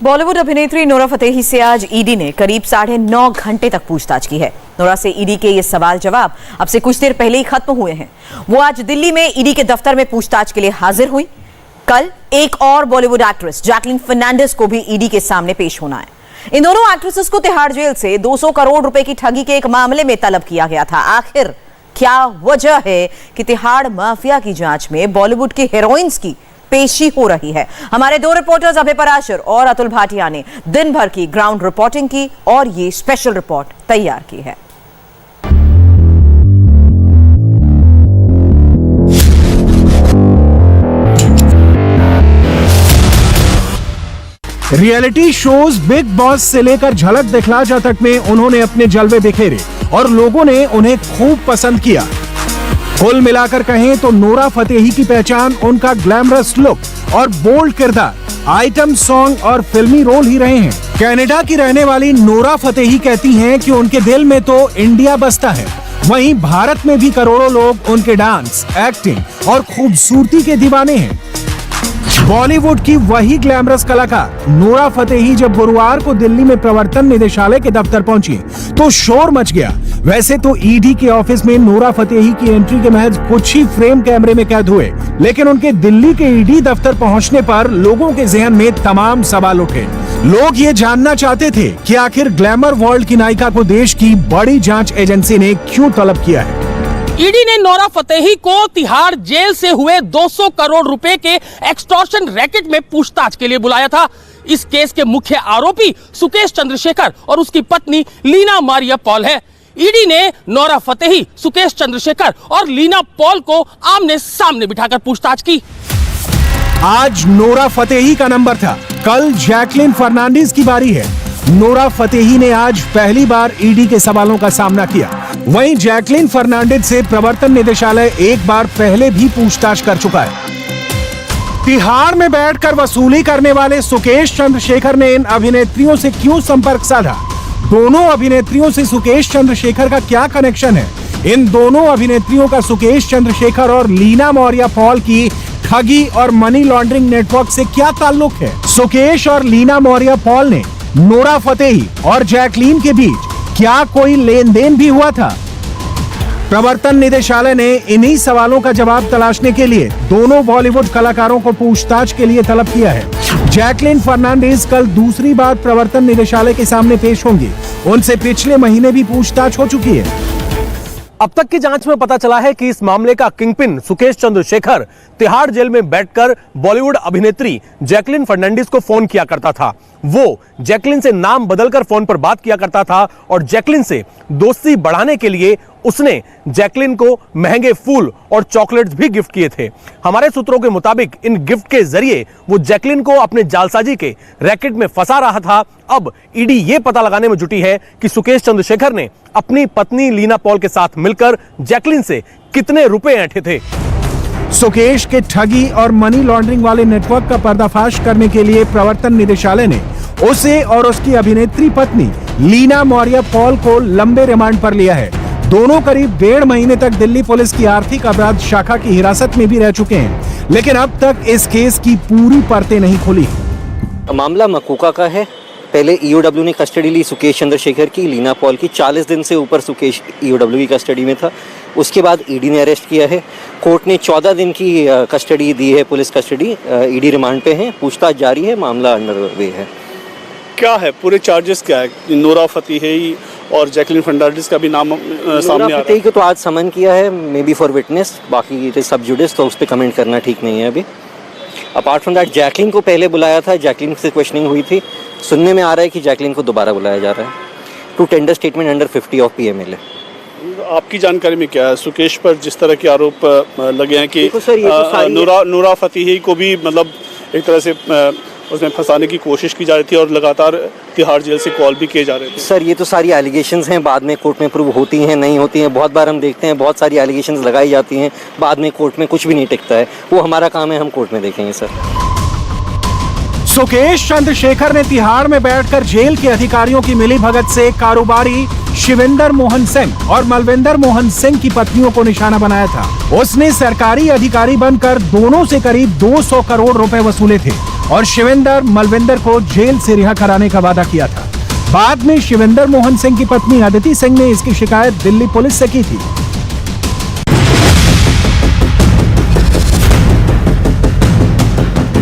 बॉलीवुड अभिनेत्री Nora Fatehi से आज ईडी ने करीब 9.5 घंटे तक पूछताछ की है। नोरा से ईडी के ये सवाल जवाब अब से कुछ देर पहले ही खत्म हुए हैं। वो आज दिल्ली में ईडी के दफ्तर में पूछताछ के लिए हाजिर हुई। कल एक और बॉलीवुड एक्ट्रेस जैकलीन फर्नांडिस को भी ईडी के सामने पेश होना है। इन दोनों एक्ट्रेसेस को तिहाड़ जेल से 200 करोड़ रुपए की ठगी के एक मामले में तलब किया गया था। आखिर क्या वजह है कि तिहाड़ माफिया की जांच में बॉलीवुड के हीरोइंस की पेशी हो रही है? हमारे दो रिपोर्टर्स अभय पराशर और अतुल भाटिया ने दिन भर की ग्राउंड रिपोर्टिंग की और ये स्पेशल रिपोर्ट तैयार की है। रियलिटी शोज बिग बॉस से लेकर झलक दिखला जा तक में उन्होंने अपने जलवे बिखेरे और लोगों ने उन्हें खूब पसंद किया। कुल मिलाकर कहें तो नोरा फतेही की पहचान उनका ग्लैमरस लुक और बोल्ड किरदार, आइटम सॉन्ग और फिल्मी रोल ही रहे हैं। कनाडा की रहने वाली नोरा फतेही कहती हैं कि उनके दिल में तो इंडिया बसता है, वहीं भारत में भी करोड़ों लोग उनके डांस, एक्टिंग और खूबसूरती के दीवाने हैं। बॉलीवुड की वही ग्लैमरस कलाकार नोरा फतेही जब गुरुवार को दिल्ली में प्रवर्तन निदेशालय के दफ्तर पहुंची तो शोर मच गया। वैसे तो ईडी के ऑफिस में नोरा फतेही की एंट्री के महज कुछ ही फ्रेम कैमरे में कैद हुए, लेकिन उनके दिल्ली के ईडी दफ्तर पहुंचने पर लोगों के जहन में तमाम सवाल उठे। लोग ये जानना चाहते थे कि आखिर ग्लैमर वर्ल्ड की नायिका को देश की बड़ी जांच एजेंसी ने क्यों तलब किया है। ईडी ने नोरा फतेही को तिहाड़ जेल से हुए 200 करोड़ रुपए के एक्सटॉर्शन रैकेट में पूछताछ के लिए बुलाया था। इस केस के मुख्य आरोपी सुकेश चंद्रशेखर और उसकी पत्नी लीना मारिया पॉल है। ईडी ने नोरा फतेही, सुकेश चंद्रशेखर और लीना पॉल को आमने सामने बिठाकर पूछताछ की। आज नोरा फतेही का नंबर था, कल जैकलीन फर्नांडिस की बारी है। नोरा फतेही ने आज पहली बार ईडी के सवालों का सामना किया। वहीं जैकलीन फर्नांडिस से प्रवर्तन निदेशालय एक बार पहले भी पूछताछ कर चुका है। तिहाड़ में बैठकर वसूली करने वाले सुकेश चंद्रशेखर ने इन अभिनेत्रियों से क्यों संपर्क साधा? दोनों अभिनेत्रियों से सुकेश चंद्रशेखर का क्या कनेक्शन है? इन दोनों अभिनेत्रियों का सुकेश चंद्रशेखर और लीना मौर्य पॉल की ठगी और मनी लॉन्ड्रिंग नेटवर्क से क्या ताल्लुक है? सुकेश और लीना मौर्य पॉल ने नोरा फतेही और जैकलीन के बीच क्या कोई लेन देन भी हुआ था? प्रवर्तन निदेशालय ने इन्हीं सवालों का जवाब तलाशने के लिए दोनों बॉलीवुड कलाकारों को पूछताछ के लिए तलब किया है। जैकलीन फर्नांडिस कल दूसरी बार प्रवर्तन निदेशालय के सामने पेश होंगी। उनसे पिछले महीने भी पूछताछ हो चुकी है। अब तक की जांच में पता चला है कि इस मामले का किंगपिन सुकेश चंद्रशेखर तिहाड़ जेल में बैठकर बॉलीवुड अभिनेत्री जैकलीन फर्नांडिस को फोन किया करता था। वो जैकलीन से नाम बदलकर फोन पर बात किया करता था और जैकलीन से दोस्ती बढ़ाने के लिए उसने जैकलीन को महंगे फूल और चॉकलेट्स भी गिफ्ट किए थे। हमारे सूत्रों के मुताबिक इन गिफ्ट के जरिए वो जैकलीन को अपने जालसाजी के रैकेट में फंसा रहा था। अब ईडी ये पता लगाने में जुटी है कि सुकेश चंद्रशेखर ने अपनी पत्नी लीना पॉल के साथ मिलकर जैकलीन से कितने रुपए ऐंठे थे। सुकेश के ठगी और मनी लॉन्ड्रिंग वाले नेटवर्क का पर्दाफाश करने के लिए प्रवर्तन निदेशालय ने उसे और उसकी अभिनेत्री पत्नी लीना मौर्य पॉल को लंबे रिमांड पर लिया है। दोनों करीब 1.5 महीने तक दिल्ली पुलिस की आर्थिक अपराध शाखा की हिरासत में भी रह चुके हैं, लेकिन अब तक इस केस की पूरी परतें नहीं खुली। मामला मकोका का है। पहले ईओडब्ल्यू ने कस्टडी ली सुकेश चंद्रशेखर की, लीना पॉल की। 40 दिन से ऊपर सुकेश ईओडब्ल्यू की कस्टडी में था। उसके बाद ईडी ने अरेस्ट किया है। कोर्ट ने 14 दिन की कस्टडी दी है, पुलिस कस्टडी। ईडी रिमांड पे है, पूछताछ जारी है, मामला अंडर वे है। क्या है पूरे चार्जेस क्या है? नोरा फतेही और जैकलीन फर्नांडिस का भी नाम सामने आ रहा है। फतेही को तो आज समन किया है, मे बी फॉर विटनेस, बाकी सब जुडिस, तो उस पर कमेंट करना ठीक नहीं है अभी। अपार्ट फ्रॉम दैट जैकलीन को पहले बुलाया था, जैकलीन से क्वेश्चनिंग हुई थी। सुनने में आ रहा है कि जैकलीन को दोबारा बुलाया जा रहा है to tender statement under 50 of PMLA। आपकी जानकारी में क्या है सुकेश पर जिस तरह के आरोप लगे हैं कि नोरा फतेही को भी मतलब एक तरह से उसमें फंसाने की कोशिश की जा रही थी और लगातार तिहाड़ जेल से कॉल भी किए जा रहे थे? सर, ये तो सारी एलिगेशंस हैं, बाद में कोर्ट में प्रूव होती हैं, नहीं होती हैं। बहुत बार हम देखते हैं बहुत सारी एलिगेशंस लगाई जाती हैं, बाद में कोर्ट में कुछ भी नहीं टिकता है। वो हमारा काम है, हम कोर्ट में देखेंगे सर। सुकेश चंद्रशेखर ने तिहाड़ में बैठकर जेल के अधिकारियों की मिलीभगत से कारोबारी शिवेंद्र मोहन सिंह और मलविंदर मोहन सिंह की पत्नियों को निशाना बनाया था। उसने सरकारी अधिकारी बनकर दोनों से करीब 200 करोड़ रुपए वसूले थे और शिवेंद्र मलविंदर को जेल से रिहा कराने का वादा किया था। बाद में शिवेंद्र मोहन सिंह की पत्नी अदिति सिंह ने इसकी शिकायत दिल्ली पुलिस से की थी।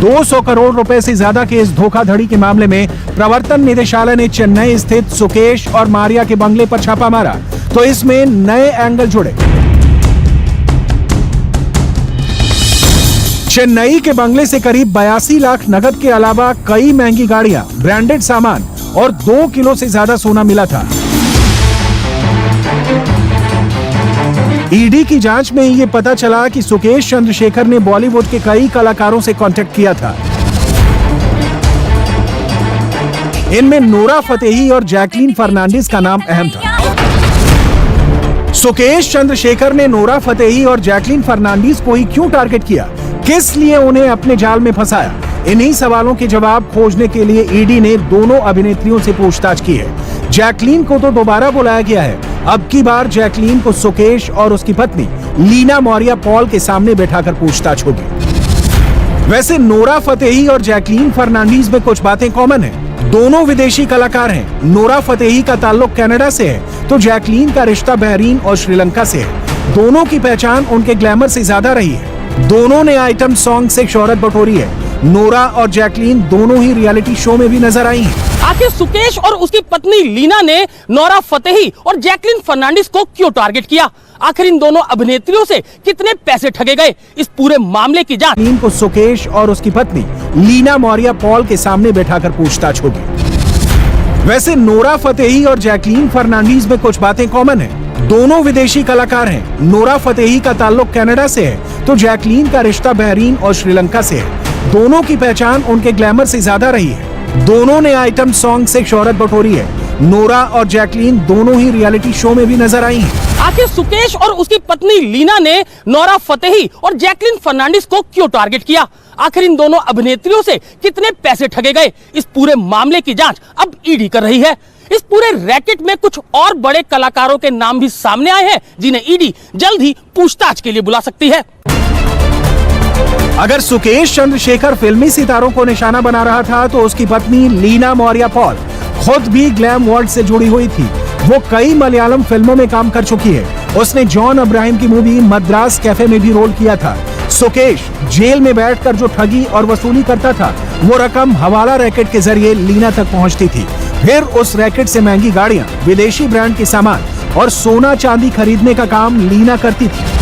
$200 करोड़ रुपए से ज्यादा के इस धोखाधड़ी के मामले में प्रवर्तन निदेशालय ने चेन्नई स्थित सुकेश और मारिया के बंगले पर छापा मारा तो इसमें नए एंगल जुड़े। चेन्नई के बंगले से करीब 82 लाख नकद के अलावा कई महंगी गाड़ियां, ब्रांडेड सामान और 2 किलो से ज्यादा सोना मिला था। ईडी की जांच में ये पता चला कि सुकेश चंद्रशेखर ने बॉलीवुड के कई कलाकारों से कांटेक्ट किया था। इनमें नोरा फतेही और जैकलीन फर्नांडिस का नाम अहम था। सुकेश चंद्रशेखर ने नोरा फतेही और जैकलीन फर्नांडिस को ही क्यों टारगेट किया, किस लिए उन्हें अपने जाल में फंसाया, इन्हीं सवालों के जवाब खोजने के लिए ईडी ने दोनों अभिनेत्रियों से पूछताछ की है। जैकलीन को तो दोबारा बुलाया गया है। अब की बार जैकलीन को सुकेश और उसकी पत्नी लीना मौर्य पॉल के सामने बैठाकर पूछताछ होगी। वैसे नोरा फतेही और जैकलीन फर्नांडिस में कुछ बातें कॉमन हैं। दोनों विदेशी कलाकार हैं। नोरा फतेही का ताल्लुक कनाडा से है तो जैकलीन का रिश्ता बहरीन और श्रीलंका से है। दोनों की पहचान उनके ग्लैमर से ज्यादा रही है। दोनों ने आइटम सॉन्ग से शोहरत बटोरी है। नोरा और जैकलीन दोनों ही रियलिटी शो में भी नजर आई हैं। आखिर सुकेश और उसकी पत्नी लीना ने नोरा फतेही और जैकलीन फर्नांडिस को क्यों टारगेट किया? आखिर इन दोनों अभिनेत्रियों से कितने पैसे ठगे गए? इस पूरे मामले की जांच जैकलीन को सुकेश और उसकी पत्नी लीना मौर्य पॉल के सामने बैठाकर पूछताछ होगी। वैसे नोरा फतेही और जैकलीन फर्नांडिस में कुछ बातें कॉमन हैं। दोनों विदेशी कलाकार हैं। नोरा फतेही का ताल्लुक कनाडा से है तो जैकलीन का रिश्ता बहरीन और श्रीलंका से है। दोनों की पहचान उनके ग्लैमर से ज्यादा रही है। दोनों ने आइटम सॉन्ग से शोहरत बटोरी है। नोरा और जैकलीन दोनों ही रियलिटी शो में भी नजर आई हैं। आखिर सुकेश और उसकी पत्नी लीना ने नोरा फतेही और जैकलीन फर्नांडिस को क्यों टारगेट किया? आखिर इन दोनों अभिनेत्रियों से कितने पैसे ठगे गए? इस पूरे मामले की जांच अब ईडी कर रही है। इस पूरे रैकेट में कुछ और बड़े कलाकारों के नाम भी सामने आए हैं जिन्हें ईडी जल्द ही पूछताछ के लिए बुला सकती है। अगर सुकेश चंद्रशेखर फिल्मी सितारों को निशाना बना रहा था तो उसकी पत्नी लीना मौर्य पॉल खुद भी ग्लैम वर्ल्ड से जुड़ी हुई थी। वो कई मलयालम फिल्मों में काम कर चुकी है। उसने जॉन अब्राहम की मूवी मद्रास कैफे में भी रोल किया था। सुकेश जेल में बैठकर जो ठगी और वसूली करता था वो रकम हवाला रैकेट के जरिए लीना तक पहुंचती थी। फिर उस रैकेट से महंगी गाड़ियां, विदेशी ब्रांड के सामान और सोना चांदी खरीदने का काम लीना करती थी।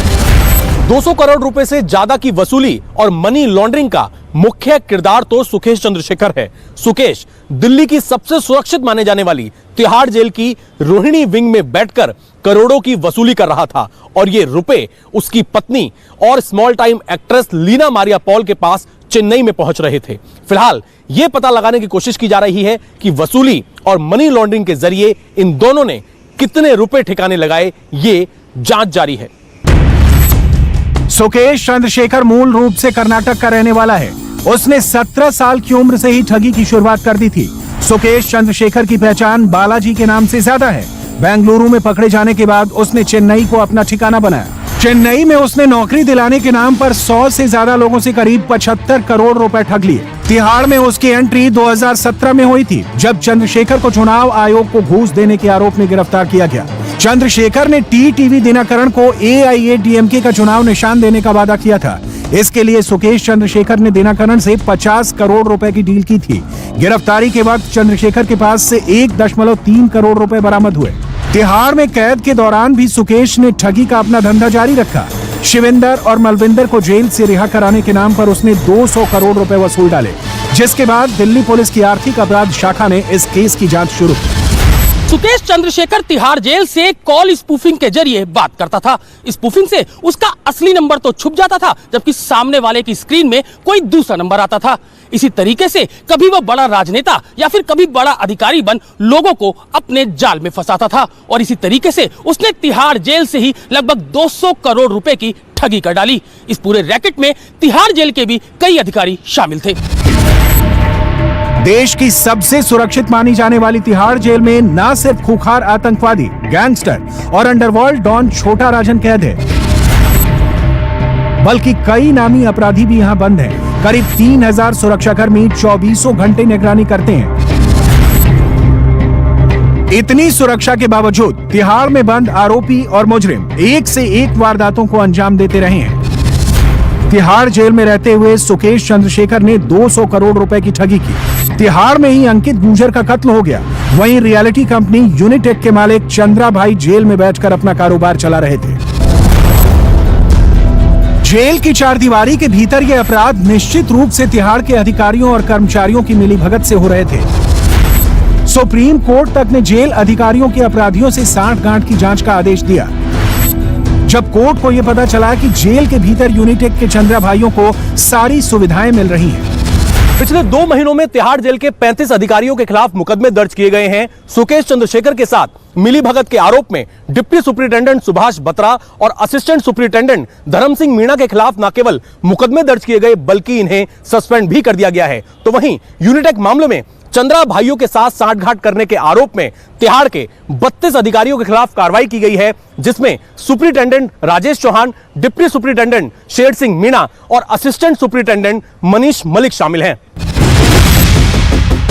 200 करोड़ रुपए से ज्यादा की वसूली और मनी लॉन्ड्रिंग का मुख्य किरदार तो सुकेश चंद्रशेखर है। सुकेश दिल्ली की सबसे सुरक्षित माने जाने वाली तिहाड़ जेल की रोहिणी विंग में बैठकर करोड़ों की वसूली कर रहा था और ये रुपए उसकी पत्नी और small time actress Leena Maurya Paul के पास चेन्नई में पहुंच रहे थे। फिलहाल यह पता लगाने की कोशिश की जा रही है कि वसूली और मनी लॉन्ड्रिंग के जरिए इन दोनों ने कितने रुपए ठिकाने लगाए, ये जांच जारी है। सुकेश चंद्रशेखर मूल रूप से कर्नाटक का रहने वाला है। उसने 17 साल की उम्र से ही ठगी की शुरुआत कर दी थी। सुकेश चंद्रशेखर की पहचान बालाजी के नाम से ज्यादा है। बेंगलुरु में पकड़े जाने के बाद उसने चेन्नई को अपना ठिकाना बनाया। चेन्नई में उसने नौकरी दिलाने के नाम पर 100 से ज्यादा लोगों से करीब 75 करोड़ रुपए ठग लिए। तिहाड़ में उसकी एंट्री 2017 में हुई थी, जब चंद्रशेखर को चुनाव आयोग को घूस देने के आरोप में गिरफ्तार किया गया। चंद्रशेखर ने टीटीवी दिनकरण को एआईएडीएमके का चुनाव निशान देने का वादा किया था। इसके लिए सुकेश चंद्रशेखर ने दिनकरण से 50 करोड़ रुपए की डील की थी। गिरफ्तारी के वक्त चंद्रशेखर के पास से 1.3 करोड़ रुपए बरामद हुए। तिहाड़ में कैद के दौरान भी सुकेश ने ठगी का अपना धंधा जारी रखा। शिवेंद्र और मलविंदर को जेल से रिहा कराने के नाम पर उसने 200 करोड़ रुपए वसूल डाले, जिसके बाद दिल्ली पुलिस की आर्थिक अपराध शाखा ने इस केस की जांच शुरू की। सुकेश चंद्रशेखर तिहाड़ जेल से कॉल स्पूफिंग के जरिए बात करता था। स्पूफिंग से उसका असली नंबर तो छुप जाता था, जबकि सामने वाले की स्क्रीन में कोई दूसरा नंबर आता था। इसी तरीके से कभी वह बड़ा राजनेता या फिर कभी बड़ा अधिकारी बन लोगों को अपने जाल में फंसाता था और इसी तरीके से उसने तिहाड़ जेल से ही लगभग 200 करोड़ रुपए की ठगी कर डाली। इस पूरे रैकेट में तिहाड़ जेल के भी कई अधिकारी शामिल थे। देश की सबसे सुरक्षित मानी जाने वाली तिहाड़ जेल में न सिर्फ खूंखार आतंकवादी, गैंगस्टर और अंडरवर्ल्ड डॉन छोटा राजन कैद है, बल्कि कई नामी अपराधी भी यहां बंद हैं। करीब 3000 सुरक्षाकर्मी 24 घंटे निगरानी करते हैं। इतनी सुरक्षा के बावजूद तिहाड़ में बंद आरोपी और मुजरिम एक से एक वारदातों को अंजाम देते रहे हैं। तिहाड़ जेल में रहते हुए सुकेश चंद्रशेखर ने 200 करोड़ रुपए की ठगी की। तिहाड़ में ही अंकित गुर्जर का कत्ल हो गया। वहीं रियलिटी कंपनी यूनिटेक के मालिक चंद्रा भाई जेल में बैठकर अपना कारोबार चला रहे थे। जेल की चारदीवारी के भीतर ये अपराध निश्चित रूप से तिहाड़ के अधिकारियों और कर्मचारियों की मिलीभगत से हो रहे थे। सुप्रीम कोर्ट तक ने जेल अधिकारियों के अपराधियों से सांठगांठ की जांच का आदेश दिया। जब कोर्ट को यह पता चला कि जेल के भीतर यूनिटेक के चंद्रा भाइयों को सारी सुविधाएं मिल रही हैं। पिछले 2 महीनों में तिहाड़ जेल के 35 अधिकारियों के खिलाफ मुकदमे दर्ज किए गए हैं। सुकेश चंद्रशेखर के साथ मिलीभगत के आरोप में डिप्टी सुपरिटेंडेंट सुभाष बत्रा और असिस्टेंट सुपरिटेंडेंट धर्म सिंह मीणा के खिलाफ न केवल मुकदमे दर्ज किए गए बल्कि इन्हें सस्पेंड भी कर दिया गया है। तो वहीं यूनिटेक मामले में चंद्रा भाइयों के साथ सांठगांठ करने के आरोप में तिहाड़ के 32 अधिकारियों के खिलाफ कार्रवाई की गई है, जिसमें superintendent Rajesh Chauhan, deputy superintendent Sher Singh Meena और असिस्टेंट सुपरिटेंडेंट मनीष मलिक शामिल हैं।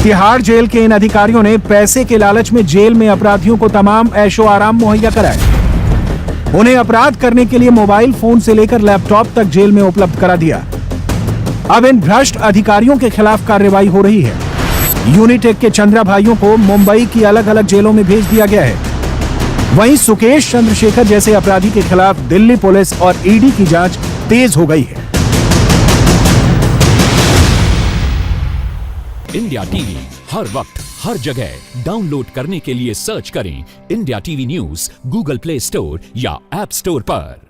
तिहाड़ जेल के इन अधिकारियों ने पैसे के लालच में जेल में अपराधियों को तमाम ऐशो आराम मुहैया कराए। उन्हें अपराध करने के लिए मोबाइल फोन से लेकर लैपटॉप तक जेल में उपलब्ध करा दिया। अब इन भ्रष्ट अधिकारियों के खिलाफ कार्रवाई हो रही है। यूनिटेक के चंद्रा भाइयों को मुंबई की अलग अलग जेलों में भेज दिया गया है। वहीं सुकेश चंद्रशेखर जैसे अपराधी के खिलाफ दिल्ली पुलिस और ईडी की जांच तेज हो गई है। इंडिया टीवी हर वक्त हर जगह डाउनलोड करने के लिए सर्च करें India TV news Google play store या ऐप स्टोर पर।